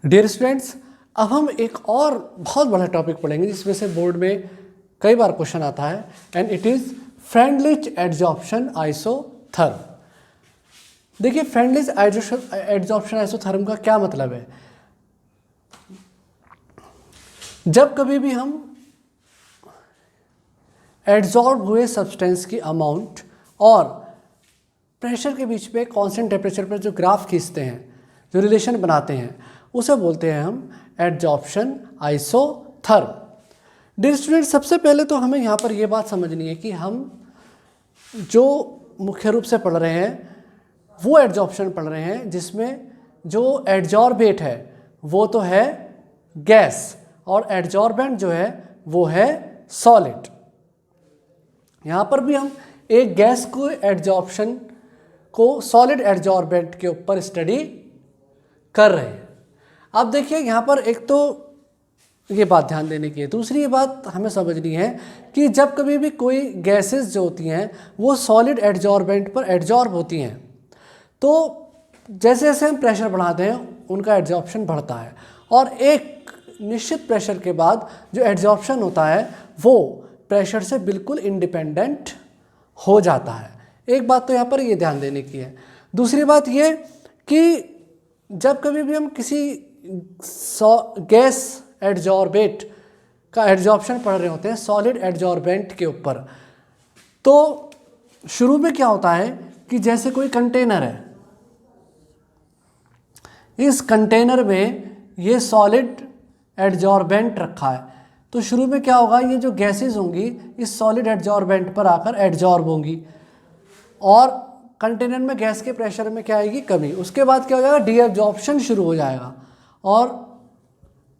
Dear students, अब हम एक और बहुत बड़ा टॉपिक पढ़ेंगे जिसमें से बोर्ड में कई बार क्वेश्चन आता है and it is Freundlich adsorption isotherm. देखिए, फ्रेंडलिच एडजॉर्प्शन आइसोथर्म का क्या मतलब है। जब कभी भी हम एड्जॉर्ब हुए सब्सटेंस की अमाउंट और प्रेशर के बीच में कांस्टेंट टेम्परेचर पर जो ग्राफ खींचते हैं, जो रिलेशन बनाते हैं, उसे बोलते हैं हम एडजॉर्प्शन आइसोथर्म। डियर स्टूडेंट, सबसे पहले तो हमें यहाँ पर ये बात समझनी है कि हम जो मुख्य रूप से पढ़ रहे हैं वो एडजॉर्प्शन पढ़ रहे हैं जिसमें जो एडजॉर्बेट है वो तो है गैस और एडजॉर्बेंट जो है वो है सॉलिड। यहाँ पर भी हम एक गैस को एडजॉर्प्शन को सॉलिड एडजॉर्बेंट के ऊपर स्टडी कर रहे हैं। अब देखिए, यहाँ पर एक तो ये बात ध्यान देने की है, दूसरी ये बात हमें समझनी है कि जब कभी भी कोई गैसेस जो होती हैं वो सॉलिड एडजॉर्बेंट पर एडजॉर्ब होती हैं तो जैसे जैसे हम प्रेशर बढ़ाते हैं उनका एडजॉर्प्शन बढ़ता है और एक निश्चित प्रेशर के बाद जो एडजॉर्प्शन होता है वो प्रेशर से बिल्कुल इंडिपेंडेंट हो जाता है। एक बात तो यहाँ पर ये ध्यान देने की है। दूसरी बात ये कि जब कभी भी हम किसी गैस एडजॉर्बेट का एडजॉर्प्शन पढ़ रहे होते हैं सॉलिड एडजॉर्बेंट के ऊपर, तो शुरू में क्या होता है कि जैसे कोई कंटेनर है, इस कंटेनर में ये सॉलिड एडजॉर्बेंट रखा है, तो शुरू में क्या होगा, ये जो गैसेस होंगी इस सॉलिड एडजॉर्बेंट पर आकर एडजॉर्ब होंगी और कंटेनर में गैस के प्रेशर में क्या आएगी, कमी। उसके बाद क्या हो जाएगा, डीएब्जॉर्प्शन शुरू हो जाएगा और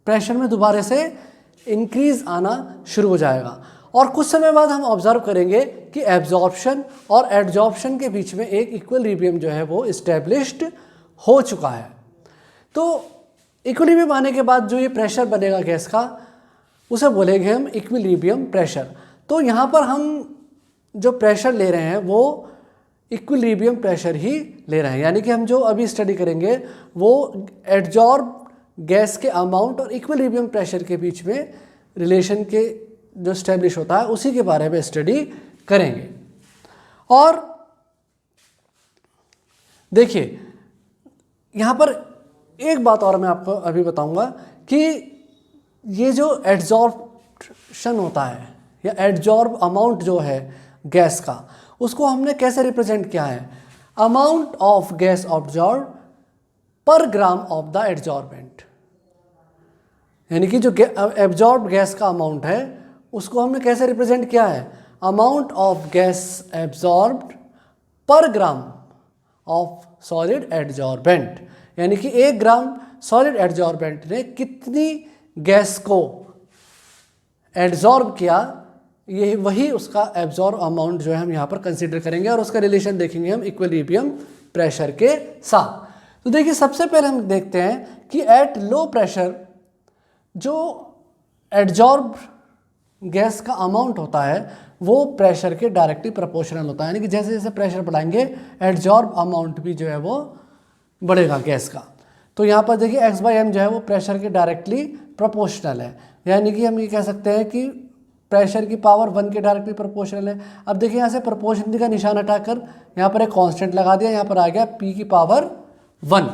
प्रेशर में दोबारा से इंक्रीज आना शुरू हो जाएगा और कुछ समय बाद हम ऑब्जर्व करेंगे कि एब्जॉर्प्शन और एडजॉर्प्शन के बीच में एक इक्विलिब्रियम जो है वो इस्टेब्लिश्ड हो चुका है। तो इक्विलिब्रियम आने के बाद जो ये प्रेशर बनेगा गैस का उसे बोलेंगे हम इक्विलिब्रियम प्रेशर। तो यहाँ पर हम जो प्रेशर ले रहे हैं वो इक्विलिब्रियम प्रेशर ही ले रहे हैं, यानी कि हम जो अभी स्टडी करेंगे वो एडजॉर्ब गैस के अमाउंट और इक्विलिब्रियम प्रेशर के बीच में रिलेशन के जो स्टैब्लिश होता है उसी के बारे में स्टडी करेंगे। और देखिए, यहाँ पर एक बात और मैं आपको अभी बताऊंगा कि ये जो एडजॉर्प्शन होता है या एडजॉर्ब अमाउंट जो है गैस का, उसको हमने कैसे रिप्रेजेंट किया है, अमाउंट ऑफ गैस ऑब्जॉर्ब पर ग्राम ऑफ द एडजॉर्बेंट। यानी कि जो एब्जॉर्ब गैस का अमाउंट है उसको हमने कैसे रिप्रेजेंट किया है, अमाउंट ऑफ गैस एब्जॉर्ब्ड पर ग्राम ऑफ सॉलिड एडजॉर्बेंट। यानी कि 1 ग्राम सॉलिड एडजॉर्बेंट ने कितनी गैस को एड्जॉर्ब किया, ये वही उसका एब्जॉर्ब अमाउंट जो है हम यहाँ पर कंसीडर करेंगे और उसका रिलेशन देखेंगे हम इक्विलिब्रियम प्रेशर के साथ। तो देखिए, सबसे पहले हम देखते हैं कि एट लो प्रेशर जो एड्जॉर्ब गैस का अमाउंट होता है वो प्रेशर के डायरेक्टली प्रोपोर्शनल होता है, यानी कि जैसे जैसे प्रेशर बढ़ाएंगे एड्जॉर्ब अमाउंट भी जो है वो बढ़ेगा गैस का। तो यहाँ पर देखिए x/m जो है वो प्रेशर के डायरेक्टली प्रोपोर्शनल है, यानी कि हम ये कह सकते हैं कि प्रेशर की पावर 1 के डायरेक्टली प्रोपोर्शनल है। अब देखिए, यहाँ से प्रोपोर्शनलिटी का निशान हटाकर यहाँ पर एक कांस्टेंट लगा दिया, यहाँ पर आ गया p की पावर 1।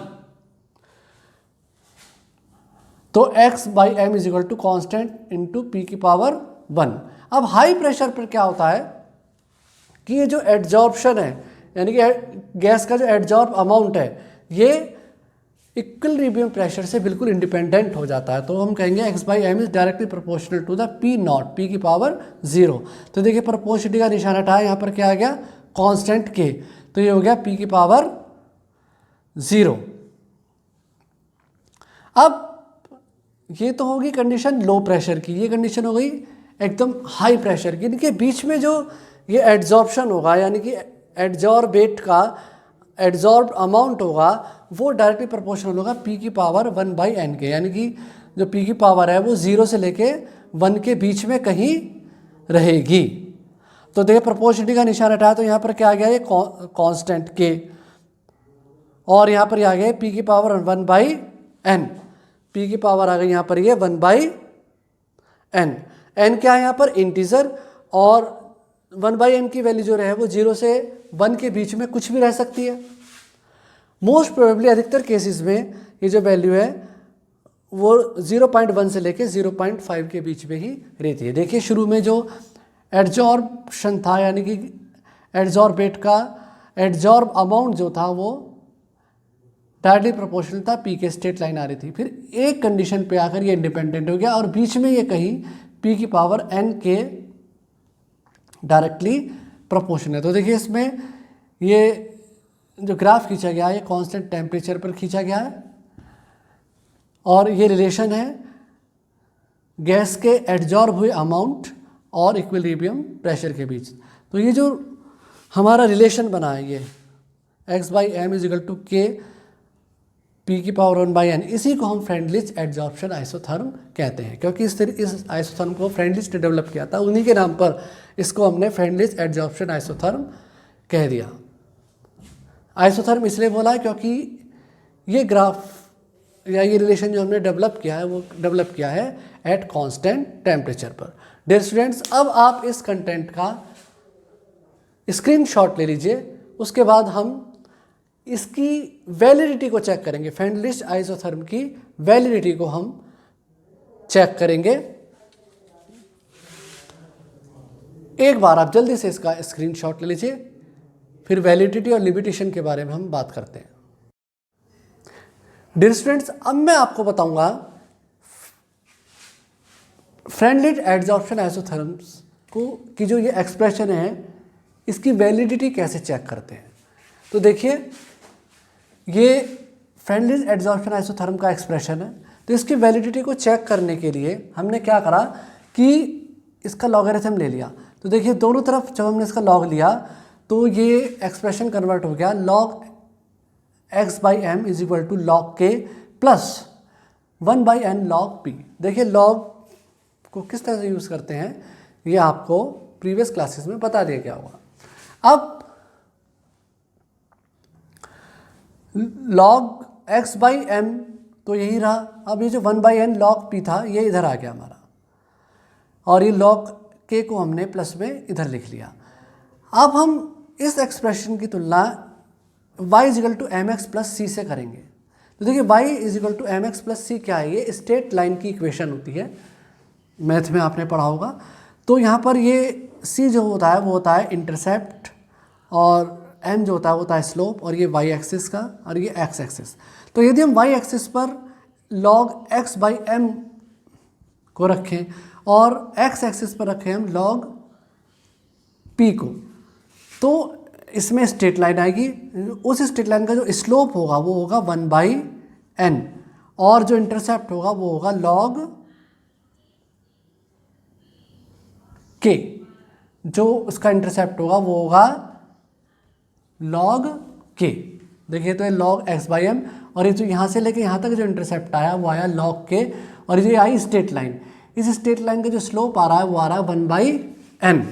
तो x/m is equal to constant into p की पावर 1। अब हाई प्रेशर पर क्या होता है कि ये जो एड्जॉर्प्शन है, यानी कि गैस का जो एड्जॉर्ब अमाउंट है, ये इक्विलिब्रियम प्रेशर से बिल्कुल इंडिपेंडेंट हो जाता है। तो हम कहेंगे x/m is directly proportional to the p0, p की पावर 0। तो देखिए, प्रोपोर्शनलिटी का निशान हटाया, यहाँ पर क्या आ गया, कांस्टेंट k, तो ये हो गया p की पावर 0। अब ये तो होगी कंडीशन लो प्रेशर की, ये कंडीशन हो गई एकदम हाई प्रेशर की। इनके बीच में जो ये एड्जॉर्प्शन होगा, यानी कि एड्जॉर्बेट का एड्जॉर्ब अमाउंट होगा वो डायरेक्टली प्रोपोर्शनल होगा p की पावर 1/n के, यानी कि जो p की पावर है वो 0 से लेके 1 के बीच में कहीं रहेगी। तो देखिए, प्रोपोर्शनलिटी का निशान हटाया तो यहाँ पर क्या आ गया, ये कांस्टेंट k और यहाँ पर आ गया p की पावर 1/n। पी की पावर आ गई यहाँ पर ये 1/n। n क्या है यहाँ पर इंटीजर, और 1/n की वैल्यू जो है वो 0 से 1 के बीच में कुछ भी रह सकती है। मोस्ट प्रोबेबली अधिकतर केसेस में ये जो वैल्यू है वो 0.1 से लेके 0.5 के बीच में ही रहती है। देखिए शुरू में जो एडजॉर्प्शन था, यानी कि एडजॉर्बेट का एडजॉर्ब अमाउंट जो था वो डायरेक्टली प्रोपोर्शनल था, पी के स्ट्रेट लाइन आ रही थी। फिर एक कंडीशन पे आकर ये इंडिपेंडेंट हो गया और बीच में ये कहीं पी की पावर n के डायरेक्टली प्रोपोर्शनल है। तो देखिए इसमें ये जो ग्राफ खींचा गया है ये कांस्टेंट टेम्परेचर पर खींचा गया है और ये रिलेशन है गैस के एडजॉर्ब हुए अमाउंट और इक्विलिब्रियम प्रेशर के बीच। तो ये जो हमारा रिलेशन बना है ये x/m = k पी की पावर 1/n, इसी को हम फ्रेंडलिच एडजॉर्प्शन आइसोथर्म कहते हैं, क्योंकि इस आइसोथर्म को फ्रेंडलिच ने डेवलप किया था, उन्हीं के नाम पर इसको हमने फ्रेंडलिच एडजॉर्प्शन आइसोथर्म कह दिया। आइसोथर्म इसलिए बोला है क्योंकि ये ग्राफ या ये रिलेशन जो हमने डेवलप किया है वो डेवलप किया है एट कांस्टेंट टेम्परेचर पर। डियर स्टूडेंट्स, अब आप इस कंटेंट का स्क्रीनशॉट ले लीजिए, उसके बाद हम इसकी वैलिडिटी को चेक करेंगे। फ्रेंडलिच आइसोथर्म की वैलिडिटी को हम चेक करेंगे। एक बार आप जल्दी से इसका स्क्रीनशॉट ले लीजिए, फिर वैलिडिटी और लिमिटेशन के बारे में हम बात करते हैं। डियर स्टूडेंट्स, अब मैं आपको बताऊंगा फ्रेंडलिच एडजॉर्प्शन आइसोथर्म्स को की जो ये एक्सप्रेशन है इसकी वैलिडिटी कैसे चेक करते हैं। तो देखिए ये फ्रेंडलिच एडजॉर्प्शन आइसोथर्म का एक्सप्रेशन है। तो इसकी वैलिडिटी को चेक करने के लिए हमने क्या करा कि इसका लॉगरिथम ले लिया। तो देखिए दोनों तरफ जब हमने इसका लॉग लिया तो ये एक्सप्रेशन कन्वर्ट हो गया log x/m = log k plus 1/n log p। देखिए log को किस तरह से यूज़ करते हैं ये आपको प्रीवियस क्लासेस में बता दिया गया होगा। अब log x/m तो यही रहा। अब ये जो 1/n log p था ये इधर आ गया हमारा, और ये log k को हमने प्लस में इधर लिख लिया। अब हम इस एक्सप्रेशन की तुलना y = mx + c से करेंगे। तो देखिए y = mx + c क्या है, ये स्ट्रेट लाइन की इक्वेशन होती है, मैथ में आपने पढ़ा होगा। तो यहाँ पर ये c जो होता है वो होता है इंटरसेप्ट, और m जो होता है वो होता है स्लोप, और ये y एक्सिस का और ये x एक्सिस। तो यदि हम y एक्सिस पर log x/m को रखें और x एक्सिस पर रखें हम log p को, तो इसमें स्ट्रेट लाइन आएगी। उस स्ट्रेट लाइन का जो स्लोप होगा वो होगा 1/n, और जो इंटरसेप्ट होगा वो होगा log k। जो उसका इंटरसेप्ट होगा वो होगा log k। देखिए तो ये log x/m, और ये जो यहाँ से लेके यहाँ तक जो इंटरसेप्ट आया वो आया log k, और ये आई स्ट्रेट लाइन। इस स्ट्रेट लाइन का जो स्लोप आ रहा है वो आ रहा है 1/n।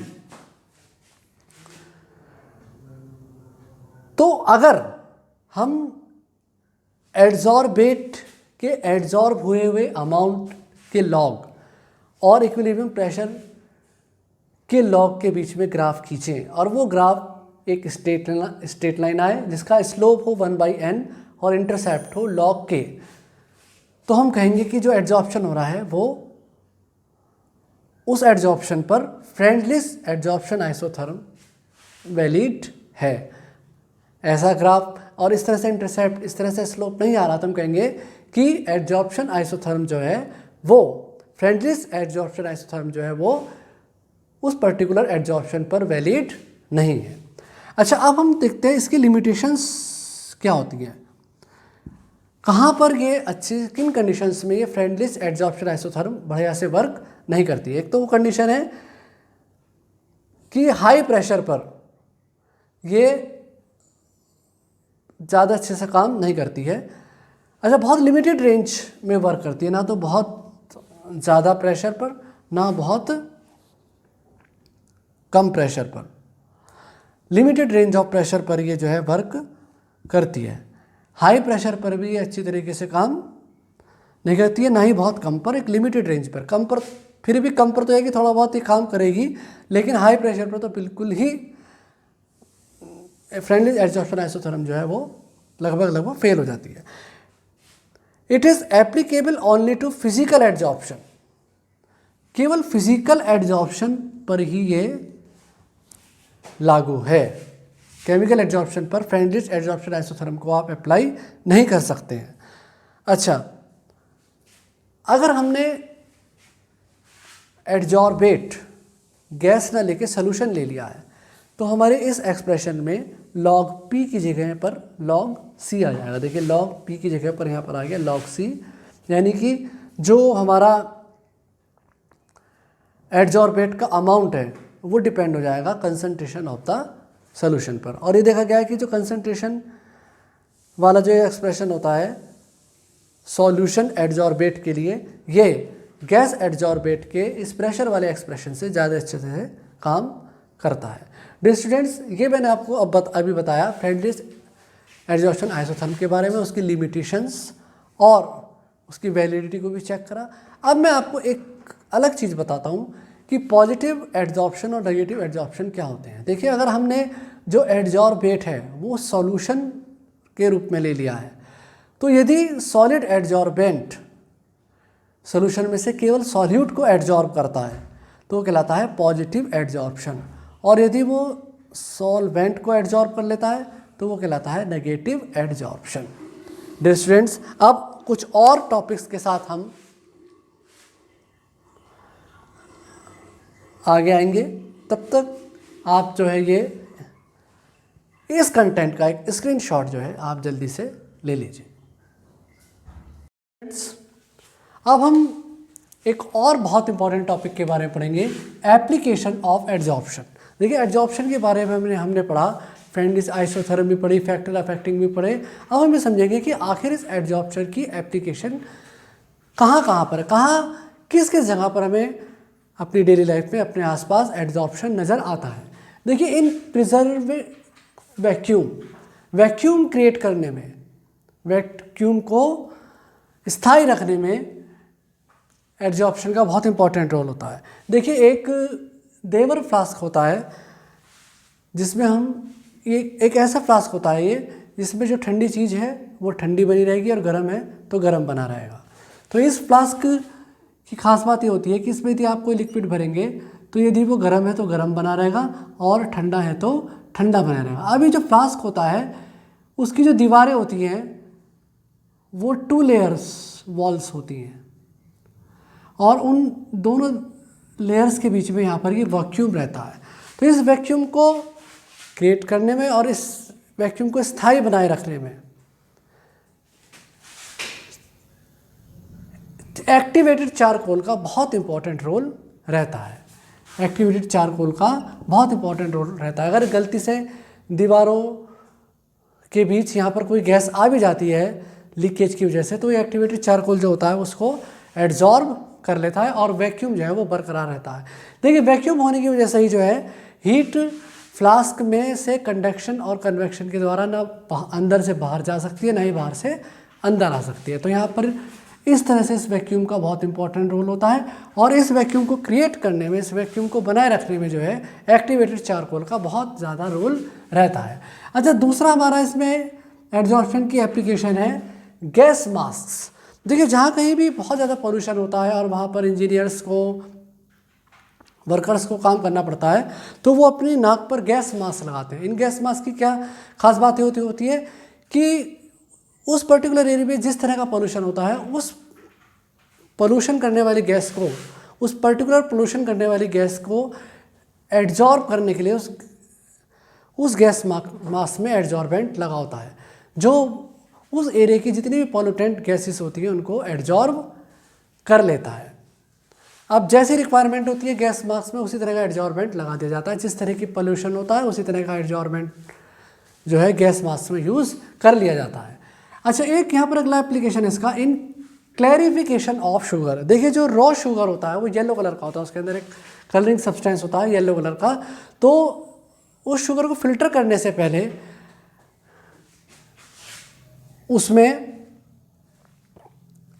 तो अगर हम एडजॉर्बेट के एडजॉर्ब हुए अमाउंट के लॉग और इक्विलिब्रियम प्रेशर के लॉग के बीच में ग्राफ खींचें, और वो ग्राफ एक स्ट्रेट लाइन आए जिसका स्लोप हो 1/n और इंटरसेप्ट हो log k, तो हम कहेंगे कि जो एडजॉर्प्शन हो रहा है वो उस एडजॉर्प्शन पर फ्रेंडलिच एडजॉर्प्शन आइसोथर्म वैलिड है। ऐसा ग्राफ और इस तरह से इंटरसेप्ट, इस तरह से स्लोप नहीं आ रहा तो हम कहेंगे कि एडजॉर्प्शन आइसोथर्म जो है वो फ्रेंडलिच एडजॉर्प्शन आइसोथर्म जो है वो उस पर्टिकुलर एडजॉर्प्शन पर वैलिड नहीं है। अच्छा, अब हम देखते हैं इसकी लिमिटेशंस क्या होती हैं, कहाँ पर ये अच्छी किन कंडीशंस में ये फ्रेंडलिच एडजॉर्प्शन आइसोथर्म बढ़िया से वर्क नहीं करती है। एक तो वो कंडीशन है कि हाई प्रेशर पर ये ज़्यादा अच्छे से काम नहीं करती है। अच्छा, बहुत लिमिटेड रेंज में वर्क करती है, ना तो बहुत ज़्यादा प्रेशर पर ना बहुत कम प्रेशर पर, लिमिटेड रेंज ऑफ प्रेशर पर ये जो है वर्क करती है। हाई प्रेशर पर भी ये अच्छी तरीके से काम नहीं करती है, ना ही बहुत कम पर, एक लिमिटेड रेंज पर। कम पर फिर भी, कम पर तो है कि थोड़ा बहुत ही काम करेगी, लेकिन हाई प्रेशर पर तो बिल्कुल ही फ्रेंडली एडजॉर्प्शन आइसोथर्म जो है वो लगभग फेल हो जाती है। It is applicable only to physical adsorption, केवल फिजिकल एडजॉर्प्शन पर ही ये लागू है। केमिकल एडजॉर्प्शन पर फ्रेंडली एडजॉर्प्शन आइसोथर्म को आप अप्लाई नहीं कर सकते हैं। अच्छा, अगर हमने एडजॉर्बेट गैस ना लेके सोल्यूशन ले लिया है, तो हमारे इस एक्सप्रेशन में log P की जगह पर log C आ जाएगा। देखिए log P की जगह पर यहाँ पर आ गया log C, यानी कि जो हमारा एडजॉर्बेट का अमाउंट है वो डिपेंड हो जाएगा कंसंट्रेशन ऑफ द सोल्यूशन पर। और ये देखा गया है कि जो कंसंट्रेशन वाला जो एक्सप्रेशन होता है सॉल्यूशन एडजॉर्बेट के लिए, ये गैस एडजॉर्बेट के इस प्रेशर वाले एक्सप्रेशन से ज़्यादा अच्छे से काम करता है। डियर स्टूडेंट्स, ये मैंने आपको अभी बताया फ्रेंडली एडजॉर्प्शन आइसोथर्म के बारे में, उसकी लिमिटेशंस और उसकी वैलिडिटी को भी चेक करा। अब मैं आपको एक अलग चीज़ बताता हूँ कि पॉजिटिव एडजॉर्प्शन और नेगेटिव एडजॉर्प्शन क्या होते हैं। देखिए, अगर हमने जो एडजॉर्बेट है वो सॉल्यूशन के रूप में ले लिया है, तो यदि सॉलिड एडजॉर्बेंट सॉल्यूशन में से केवल सॉल्यूट को एडजॉर्ब करता है तो वो कहलाता है पॉजिटिव एडजॉर्प्शन, और यदि वो सॉल्वेंट को एडजॉर्ब कर लेता है तो वो कहलाता है नेगेटिव एडजॉर्प्शन। डियर स्टूडेंट्स, अब कुछ और टॉपिक्स के साथ हम आगे आएंगे। तब तक आप जो है ये इस कंटेंट का एक स्क्रीनशॉट जो है आप जल्दी से ले लीजिए। अब हम एक और बहुत इंपॉर्टेंट टॉपिक के बारे में पढ़ेंगे, एप्लीकेशन ऑफ एडजॉर्प्शन। देखिए, एडजॉर्प्शन के बारे में हमने पढ़ा, फ्रेंडली आइसोथर्म भी पढ़ी, फैक्टर अफेक्टिंग भी पढ़े। अब हम ये समझेंगे कि आखिर इस एडजॉर्प्शन की एप्लीकेशन कहाँ पर, किस जगह पर हमें अपनी डेली लाइफ में अपने आसपास एडजॉर्प्शन नज़र आता है। देखिए, इन प्रिजर्व वैक्यूम क्रिएट करने में, वैक्यूम को स्थायी रखने में एडजॉर्प्शन का बहुत इंपॉर्टेंट रोल होता है। देखिए, एक देवर फ्लास्क होता है जिसमें हम एक ऐसा फ्लास्क होता है ये जिसमें जो ठंडी चीज़ है वो ठंडी बनी रहेगी और गर्म है तो गर्म बना रहेगा। तो इस फ्लास्क की खास बात ये होती है कि इसमें यदि आप कोई लिक्विड भरेंगे तो यदि वो गर्म है तो गर्म बना रहेगा और ठंडा है तो ठंडा बना रहेगा। अभी जो फ्लास्क होता है उसकी जो दीवारें होती हैं वो 2 लेयर्स वॉल्स होती हैं, और उन दोनों लेयर्स के बीच में यहाँ पर ये वैक्यूम रहता है। तो इस वैक्यूम को क्रिएट करने में और इस वैक्यूम को स्थायी बनाए रखने में एक्टिवेटेड चारकोल का बहुत इंपॉर्टेंट रोल रहता है। एक्टिवेटेड चारकोल का बहुत इंपॉर्टेंट रोल रहता है। अगर गलती से दीवारों के बीच यहाँ पर कोई गैस आ भी जाती है लीकेज की वजह से, तो ये एक्टिवेटेड चारकोल जो होता है उसको एड्जॉर्ब कर लेता है और वैक्यूम जो है वो बरकरार रहता है। देखिए, वैक्यूम होने की वजह से ही जो है हीट फ्लास्क में से कंडक्शन और कन्वेक्शन के द्वारा ना अंदर से बाहर जा सकती है, ना ही बाहर से अंदर आ सकती है। तो यहाँ पर इस तरह से इस वैक्यूम का बहुत इंपॉर्टेंट रोल होता है, और इस वैक्यूम को क्रिएट करने में, इस वैक्यूम को बनाए रखने में जो है एक्टिवेटेड चारकोल का बहुत ज़्यादा रोल रहता है। अच्छा, दूसरा हमारा इसमें एडजॉर्प्शन की एप्लीकेशन है गैस मास्क। देखिए, जहाँ कहीं भी बहुत ज़्यादा पोल्यूशन होता है और वहाँ पर इंजीनियर्स को, वर्कर्स को काम करना पड़ता है, तो वो अपनी नाक पर गैस मास्क लगाते हैं। इन गैस मास्क की क्या खास बातें होती है कि उस पर्टिकुलर एरिया में जिस तरह का पोल्यूशन होता है उस पोल्यूशन करने वाली गैस को, उस पर्टिकुलर पोल्यूशन करने वाली गैस को एड्जॉर्ब करने के लिए उस गैस मास्क में एड्जॉर्बेंट लगा होता है, जो उस एरिया की जितनी भी पॉल्यूटेंट गैसेस होती हैं उनको एड्जॉर्ब कर लेता है। अब जैसी रिक्वायरमेंट होती है गैस मास्क में, उसी तरह का एड्जॉर्बेंट लगा दिया जाता है। जिस तरह की पोल्यूशन होता है उसी तरह का एड्जॉर्बेंट जो है गैस मास्क में यूज़ कर लिया जाता है। अच्छा, एक यहाँ पर अगला एप्लीकेशन है इसका, इन क्लैरिफिकेशन ऑफ शुगर। देखिए, जो रॉ शुगर होता है वो येलो कलर का होता है, उसके अंदर एक कलरिंग सब्सटेंस होता है येलो कलर का। तो उस शुगर को फिल्टर करने से पहले उसमें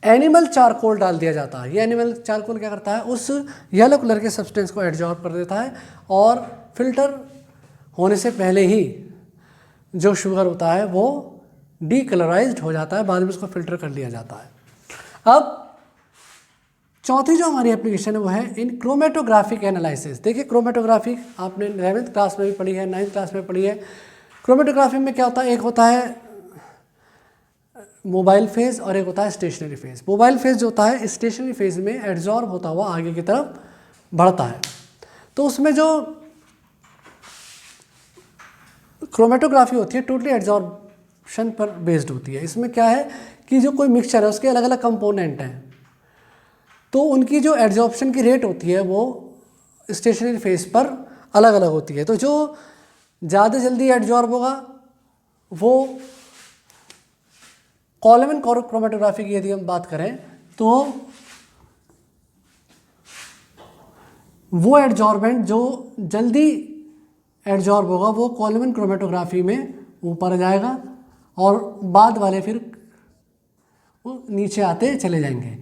एनिमल चारकोल डाल दिया जाता है। ये एनिमल चारकोल क्या करता है, उस येलो कलर के सब्सटेंस को एब्जॉर्ब कर देता है और फिल्टर होने से पहले ही जो शुगर होता है वो डीकलराइज्ड हो जाता है, बाद में उसको फिल्टर कर लिया जाता है। अब चौथी जो हमारी एप्लीकेशन है वो है इन क्रोमेटोग्राफिक एनालिसिस। देखिए क्रोमेटोग्राफी आपने 11th क्लास में भी पढ़ी है, 9th क्लास में पढ़ी है। क्रोमेटोग्राफी में क्या होता है, एक होता है मोबाइल फेज और एक होता है स्टेशनरी फेज। मोबाइल फेज जो होता है स्टेशनरी फेज में एड्जॉर्ब होता हुआ आगे की तरफ बढ़ता है। तो उसमें जो क्रोमेटोग्राफी होती है टोटली एड्जॉर्प्शन पर बेस्ड होती है। इसमें क्या है कि जो कोई मिक्सचर है उसके अलग अलग कंपोनेंट हैं, तो उनकी जो एड्जॉर्प्शन की रेट होती है वो स्टेशनरी फेज पर अलग अलग होती है। तो जो ज़्यादा जल्दी एड्जॉर्ब होगा वो कॉलमन क्रोमेटोग्राफी की यदि हम बात करें तो वो एड्जॉर्बेंट जो जल्दी एड्जॉर्ब होगा वो कॉलमन क्रोमेटोग्राफी में ऊपर जाएगा और बाद वाले फिर वो नीचे आते चले जाएंगे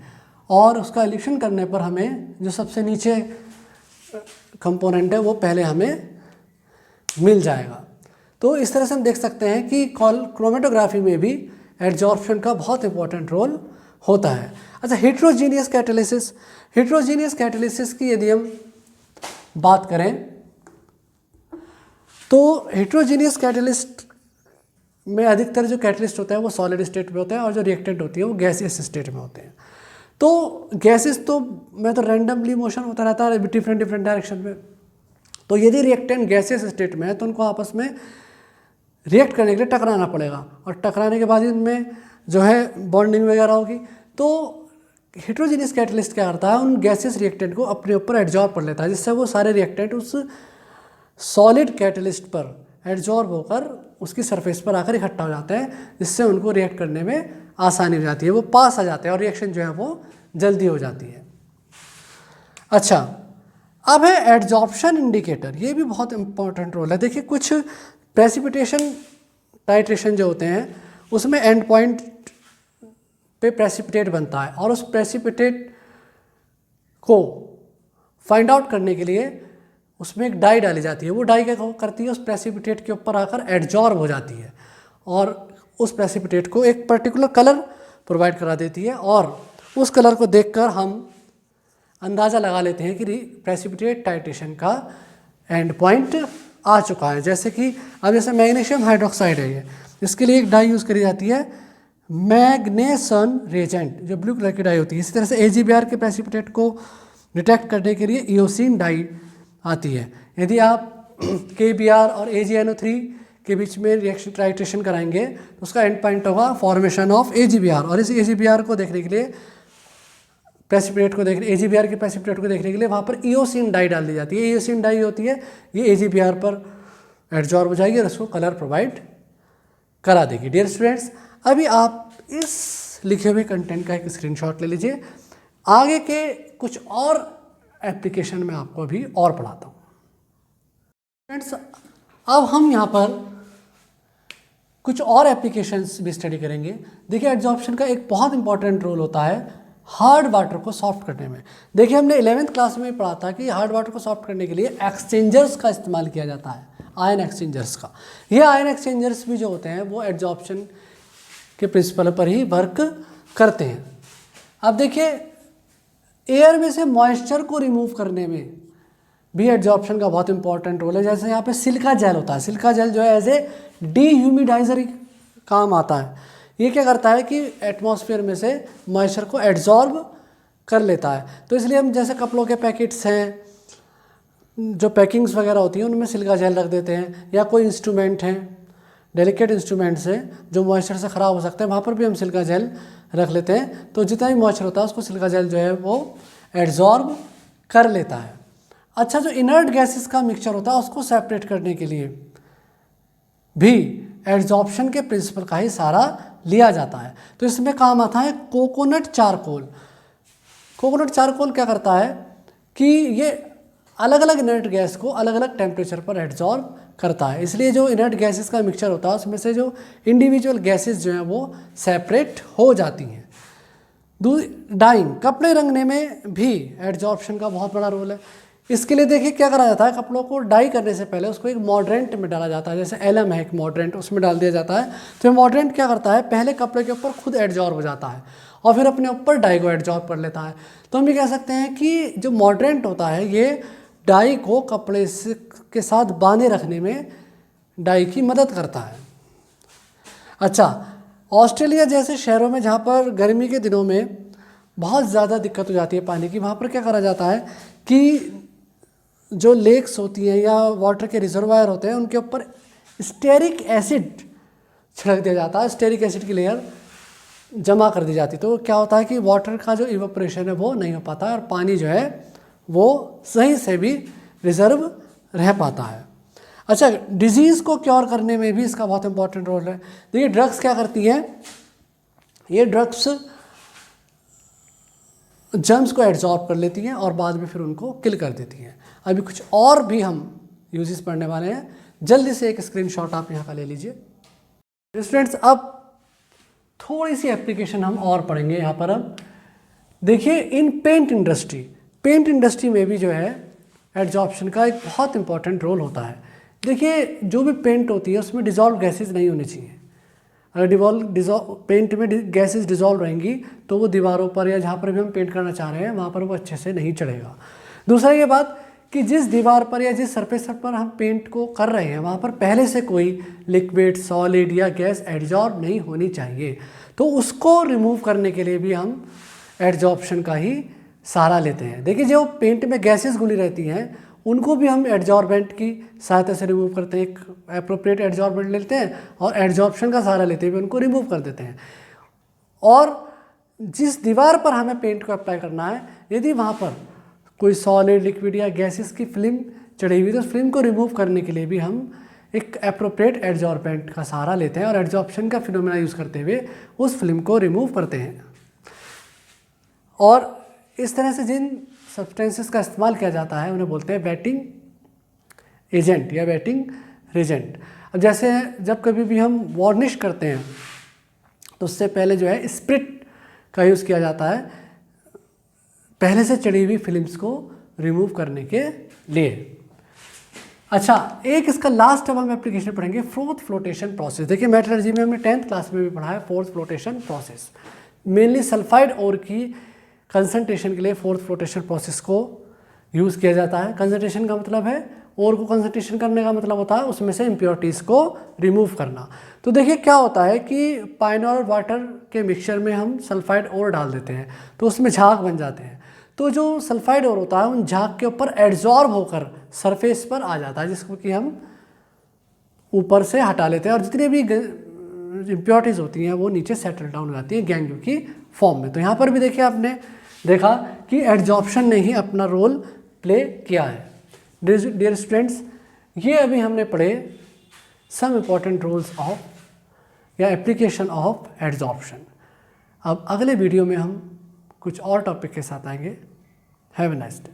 और उसका एलिक्शन करने पर हमें जो सबसे नीचे कंपोनेंट है वो पहले हमें मिल जाएगा। तो इस तरह से हम देख सकते हैं कि क्रोमेटोग्राफी में भी एड्जॉर्प्शन का बहुत इंपॉर्टेंट रोल होता है। अच्छा, हेट्रोजीनियस कैटालिसिस। हेट्रोजीनियस कैटालिसिस की यदि हम बात करें तो हेट्रोजीनियस कैटलिस्ट में अधिकतर जो कैटलिस्ट होता है वो सॉलिड स्टेट में होता है और जो रिएक्टेंट होती है वो गैसियस स्टेट में होते हैं। तो गैसेस तो में तो रैंडमली मोशन होता रहता है डिफरेंट डायरेक्शन में। तो यदि रिएक्टेंट गैसियस स्टेट में है तो उनको आपस में रिएक्ट करने के लिए टकराना पड़ेगा और टकराने के बाद इनमें जो है बॉन्डिंग वगैरह होगी। तो हेट्रोजीनियस कैटलिस्ट क्या करता है, उन गैसियस रिएक्टेंट को अपने ऊपर एब्जॉर्ब कर लेता है, जिससे वो सारे रिएक्टेंट उस सॉलिड कैटलिस्ट पर एब्जॉर्ब होकर उसकी सरफेस पर आकर इकट्ठा हो जाते हैं, जिससे उनको रिएक्ट करने में आसानी हो जाती है, वो पास आ जाते हैं और रिएक्शन जो है वो जल्दी हो जाती है। अच्छा, अब है एड्जॉर्प्शन इंडिकेटर। ये भी बहुत इंपॉर्टेंट रोल है। देखिए कुछ प्रेसिपिटेशन टाइट्रेशन जो होते हैं उसमें एंड पॉइंट पे प्रेसिपिटेट बनता है और उस प्रेसिपिटेट को फाइंड आउट करने के लिए उसमें एक डाई डाली जाती है। वो डाई क्या करती है, उस प्रेसिपिटेट के ऊपर आकर एड्जॉर्ब हो जाती है और उस प्रेसिपिटेट को एक पर्टिकुलर कलर प्रोवाइड करा देती है और उस कलर को देखकर हम अंदाज़ा लगा लेते हैं कि प्रेसिपिटेट टाइट्रेशन का एंड पॉइंट आ चुका है। जैसे कि अब जैसे मैग्नीशियम हाइड्रोक्साइड है, ये इसके लिए एक डाई यूज़ करी जाती है मैग्नेसन रेजेंट, जो ब्लू कलर की डाई होती है। इसी तरह से AgBr के प्रेसिपिटेट को डिटेक्ट करने के लिए ईओसिन डाई आती है। यदि आप KBr और AgNO3 के बीच में रिएक्शन टाइट्रेशन कराएंगे तो उसका एंड पॉइंट होगा फॉर्मेशन ऑफ AgBr और इस AgBr को देखने के लिए प्रेसिपिटेट को देखने AgBr के प्रेसिपिटेट को देखने के लिए वहाँ पर ईओसिन डाई डाल दी जाती है। ईओसिन डाई होती है ये AgBr पर एड्जॉर्ब हो जाएगी और उसको कलर प्रोवाइड करा देगी। डियर स्टूडेंट्स, अभी आप इस लिखे हुए कंटेंट का एक स्क्रीनशॉट ले लीजिए। आगे के कुछ और एप्लीकेशन में आपको अभी और पढ़ाता हूँ। फ्रेंड्स, अब हम यहाँ पर कुछ और एप्लीकेशंस भी स्टडी करेंगे। देखिए एड्जॉर्प्शन का एक बहुत इंपॉर्टेंट रोल होता है हार्ड वाटर को सॉफ्ट करने में। देखिए हमने 11th क्लास में पढ़ा था कि हार्ड वाटर को सॉफ्ट करने के लिए एक्सचेंजर्स का इस्तेमाल किया जाता है, आयन एक्सचेंजर्स का। ये आयन एक्सचेंजर्स भी जो होते हैं वो एड्जॉर्प्शन के प्रिंसिपल पर ही वर्क करते हैं। अब देखिए एयर में से मॉइस्चर को रिमूव करने में भी एड्जॉर्प्शन का बहुत इंपॉर्टेंट रोल है। जैसे यहाँ पे सिलिका जेल होता है, सिलिका जेल जो है एज ए डीह्यूमिडाइजर काम आता है। ये क्या करता है कि एटमॉस्फेयर में से मॉइस्चर को एड्जॉर्ब कर लेता है। तो इसलिए हम जैसे कपड़ों के पैकेट्स हैं, जो पैकिंग्स वगैरह होती हैं उनमें सिलिका जेल रख देते हैं, या कोई इंस्ट्रूमेंट हैं, डेलिकेट इंस्ट्रूमेंट्स हैं जो मॉइस्चर से ख़राब हो सकते हैं, वहाँ पर भी हम सिलिका जेल रख लेते हैं। तो जितना भी मॉइस्चर होता है उसको सिलिका जेल जो है वो एड्जॉर्ब कर लेता है। अच्छा, जो इनर्ट गैसेस का मिक्सचर होता है उसको सेपरेट करने के लिए भी एड्जॉर्प्शन के प्रिंसिपल का ही सहारा लिया जाता है। तो इसमें काम आता है कोकोनट चारकोल। कोकोनट चारकोल क्या करता है कि ये अलग अलग इनर्ट गैस को अलग अलग टेम्परेचर पर एड्जॉर्ब करता है। इसलिए जो इनर्ट गैसेस का मिक्सचर होता है उसमें से जो इंडिविजुअल गैसेस जो हैं वो सेपरेट हो जाती हैं। डाइंग, कपड़े रंगने में भी एडजॉर्प्शन का बहुत बड़ा रोल है। इसके लिए देखिए क्या करा जाता है, कपड़ों को डाई करने से पहले उसको एक मॉडरेंट में डाला जाता है, जैसे एलम है एक मॉडरेंट, उसमें डाल दिया जाता है। तो ये मॉडरेंट क्या करता है, पहले कपड़े के ऊपर खुद एडजॉर्ब हो जाता है और फिर अपने ऊपर डाई को एडजॉर्ब कर लेता है। तो हम ये कह सकते हैं कि जो मॉडरेंट होता है ये डाई को कपड़े के साथ बांधे रखने में डाई की मदद करता है। अच्छा, ऑस्ट्रेलिया जैसे शहरों में जहाँ पर गर्मी के दिनों में बहुत ज़्यादा दिक्कत हो जाती है पानी की, वहाँ पर क्या करा जाता है कि जो लेक्स होती हैं या वाटर के रिजर्वायर होते हैं उनके ऊपर स्टेरिक एसिड छिड़क दिया जाता है, स्टेरिक एसिड की लेयर जमा कर दी जाती है। तो क्या होता है कि वाटर का जो इवेपोरेशन है वो नहीं हो पाता और पानी जो है वो सही से भी रिजर्व रह पाता है। अच्छा, डिजीज़ को क्योर करने में भी इसका बहुत इंपॉर्टेंट रोल है। देखिए ड्रग्स क्या करती हैं, ये ड्रग्स जर्म्स को एड्जॉर्ब कर लेती हैं और बाद में फिर उनको किल कर देती हैं। अभी कुछ और भी हम यूजेस पढ़ने वाले हैं, जल्दी से एक स्क्रीनशॉट आप यहाँ का ले लीजिए। स्टूडेंट्स अब थोड़ी सी एप्लीकेशन हम और पढ़ेंगे यहाँ पर। अब देखिए इन पेंट इंडस्ट्री में भी जो है एड्जॉर्प्शन का एक बहुत इंपॉर्टेंट रोल होता है। देखिए जो भी पेंट होती है उसमें डिजॉल्व गैसेज नहीं होनी चाहिए। अगर पेंट में गैसेज डिजॉल्व रहेंगी तो वो दीवारों पर या जहाँ पर भी हम पेंट करना चाह रहे हैं वहाँ पर वो अच्छे से नहीं चढ़ेगा। दूसरा ये बात कि जिस दीवार पर या जिस सरफेस पर हम पेंट को कर रहे हैं वहाँ पर पहले से कोई लिक्विड, सॉलिड या गैस एड्जॉर्ब नहीं होनी चाहिए। तो उसको रिमूव करने के लिए भी हम एड्जॉर्प्शन का ही सहारा लेते हैं। देखिए जो पेंट में गैसेस घुली रहती हैं उनको भी हम एड्जॉर्बेंट की सहायता से रिमूव करते हैं, एक एप्रोप्रिएट एड्जॉर्बेंट लेते हैं और एड्जॉर्प्शन का सहारा लेते हुए उनको रिमूव कर देते हैं। और जिस दीवार पर हमें पेंट को अप्लाई करना है, यदि वहाँ पर कोई सॉलिड, लिक्विड या गैसेस की फिल्म चढ़ी हुई तो उस फिल्म को रिमूव करने के लिए भी हम एक एप्रोप्रिएट एड्जॉर्बेंट का सहारा लेते हैं और एड्जॉर्प्शन का फिनोमेना यूज़ करते हुए उस फिल्म को रिमूव करते हैं। और इस तरह से जिन सब्सटेंसेस का इस्तेमाल किया जाता है उन्हें बोलते हैं वेटिंग एजेंट या वेटिंग रिजेंट। अब जैसे जब कभी भी हम वार्निश करते हैं तो उससे पहले जो है स्प्रिट का यूज़ किया जाता है पहले से चढ़ी हुई फिल्म्स को रिमूव करने के लिए। अच्छा, एक इसका लास्ट अब हम एप्लीकेशन पढ़ेंगे, फोर्थ फ्लोटेशन प्रोसेस। देखिए मेटलर्जी में हमने 10th क्लास में भी पढ़ा है froth flotation process. Mainly sulphide ore की कंसंट्रेशन के लिए फोर्थ फ्लोटेशन प्रोसेस को यूज़ किया जाता है। कंसंट्रेशन का मतलब है ओर को कंसंट्रेशन करने का मतलब होता है उसमें से इम्प्योरिटीज़ को रिमूव करना। तो देखिए क्या होता है कि पाइन और वाटर के मिक्सचर में हम सल्फाइड ओर डाल देते हैं तो उसमें झाग बन जाते हैं। तो जो सल्फाइड ओर होता है उन झाग के ऊपर एड्जॉर्ब होकर सरफेस पर आ जाता है जिसको कि हम ऊपर से हटा लेते हैं और जितनी भी इम्प्योरिटीज़ होती हैं वो नीचे सेटल डाउन हो जाती हैं गैंग्यू की फॉर्म में। तो यहाँ पर भी देखिए आपने देखा कि एड्जॉर्प्शन ने ही अपना रोल प्ले किया है। डियर स्टूडेंट्स, ये अभी हमने पढ़े सम इम्पॉर्टेंट रोल्स ऑफ या एप्लीकेशन ऑफ एड्जॉर्प्शन। अब अगले वीडियो में हम कुछ और टॉपिक के साथ आएंगे। Have a nice day.